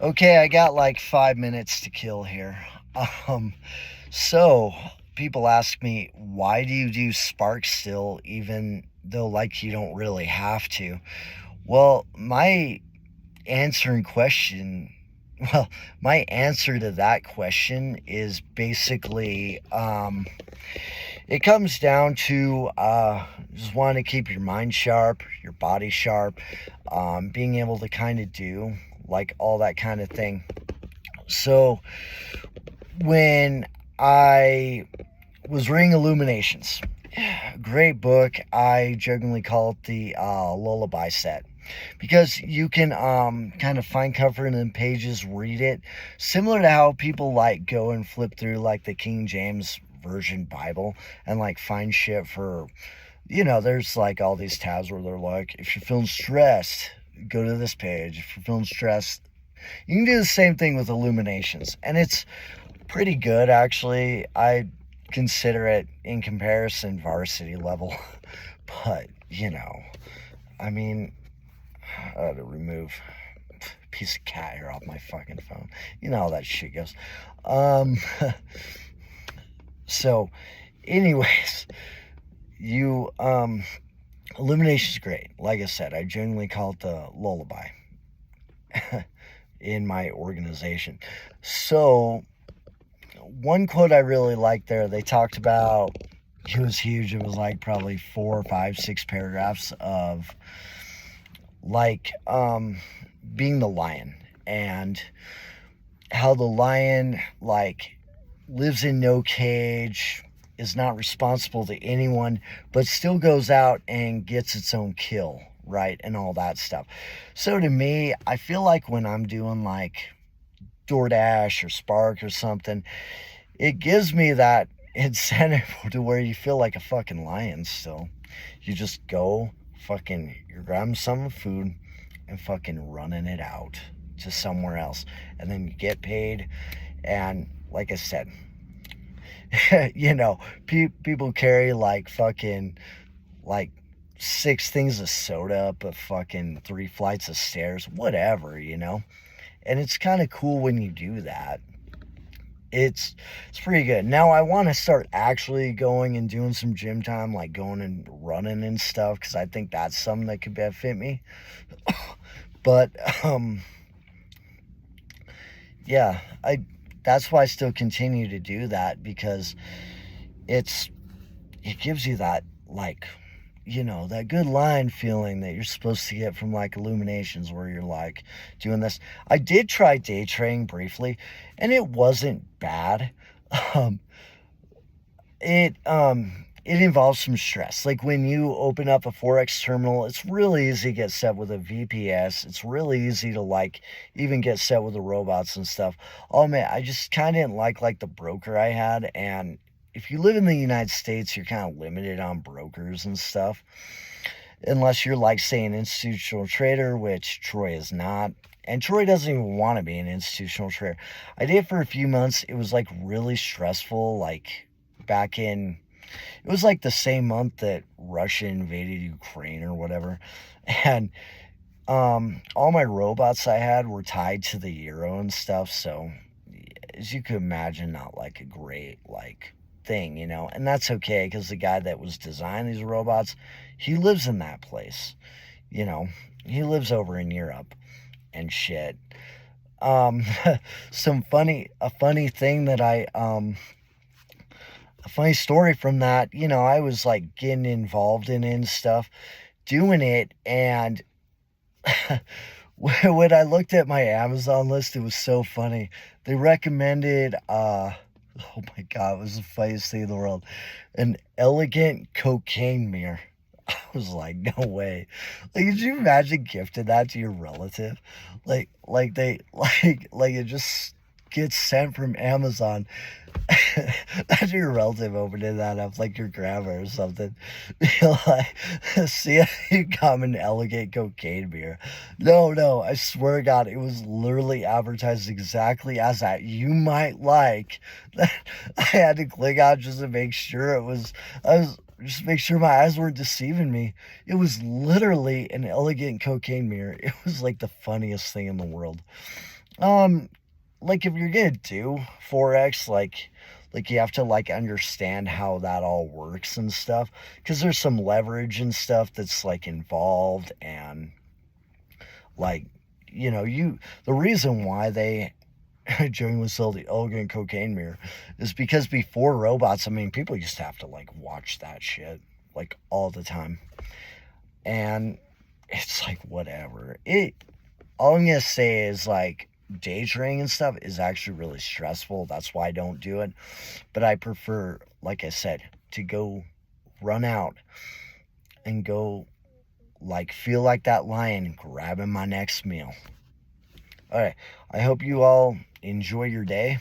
Okay, I got like 5 minutes to kill here. Um, so people ask me, why do you do spark still, even though like you don't really have to? Well, answering question, well, my answer to that question is basically, it comes down to just wanting to keep your mind sharp, your body sharp, being able to kind of do like all that kind of thing. So when I was reading Illuminations, great book. I jokingly call it the lullaby set because you can kind of find comfort in the pages, read it, similar to how people like go and flip through like the King James Version Bible and like find shit for, there's like all these tabs where they're like, if you're feeling stressed, go to this page. If you're feeling stressed, you can do the same thing with Illuminations, and it's pretty good actually. I consider it in comparison varsity level, but I mean, I had to remove a piece of cat hair off my fucking phone. You know how that shit goes. Um, so, anyways, you Illumination's great. Like I said, I genuinely call it the lullaby in my organization. So one quote I really liked there, they talked about, it was huge. It was like probably 4, 5, 6 paragraphs of like being the lion and how the lion like lives in no cage, is not responsible to anyone, but still goes out and gets its own kill, right? And all that stuff. So to me, I feel like when I'm doing like DoorDash or Spark or something, it gives me that incentive to where you feel like a fucking lion still. You just go fucking, you're grabbing some food and fucking running it out to somewhere else. And then you get paid. And like I said, people carry like fucking, like 6 things of soda up a fucking 3 flights of stairs, whatever. And it's kind of cool when you do that. It's pretty good. Now I want to start actually going and doing some gym time, like going and running and stuff, because I think that's something that could benefit me. But yeah, I that's why I still continue to do that, because it gives you that like, that good line feeling that you're supposed to get from like Illuminations, where you're like doing this. I did try day trading briefly, and it wasn't bad. Um, it involves some stress. Like when you open up a Forex terminal, it's really easy to get set with a VPS. It's really easy to like even get set with the robots and stuff. Oh man, I just kind of didn't like the broker I had. And if you live in the United States, you're kind of limited on brokers and stuff, unless you're like, say, an institutional trader, which Troy is not. And Troy doesn't even want to be an institutional trader. I did it for a few months. It was like really stressful. Like back in, it was like the same month that Russia invaded Ukraine or whatever. And all my robots I had were tied to the euro and stuff. So as you could imagine, not like a great like thing. And that's okay, because the guy that was designing these robots, he lives in that place. you know he lives over in Europe and shit. um a funny thing that a funny story from that. I was like getting involved in it and stuff, doing it. And when I looked at my Amazon list, it was so funny. They recommended, oh my God, it was the funniest thing in the world, an elegant cocaine mirror. I was like, no way. Like, could you imagine gifting that to your relative? Like they, like it just gets sent from Amazon. Imagine your relative opening that up, like your grandma or something. You're like, see, you got an elegant cocaine beer. No, I swear to God, it was literally advertised exactly as that. You might like. I had to click out just to make sure just make sure my eyes weren't deceiving me. It was literally an elegant cocaine mirror. It was like the funniest thing in the world. Like if you're gonna do Forex, like you have to like understand how that all works and stuff, because there's some leverage and stuff that's like involved. And like, the reason why they Joey was sold the elegant cocaine mirror is because before robots, I mean, people used to have to like watch that shit like all the time. And it's like whatever. All I'm gonna say is like day trading and stuff is actually really stressful. That's why I don't do it. But I prefer, like I said, to go run out and go like feel like that lion grabbing my next meal. All right. I hope you all enjoy your day.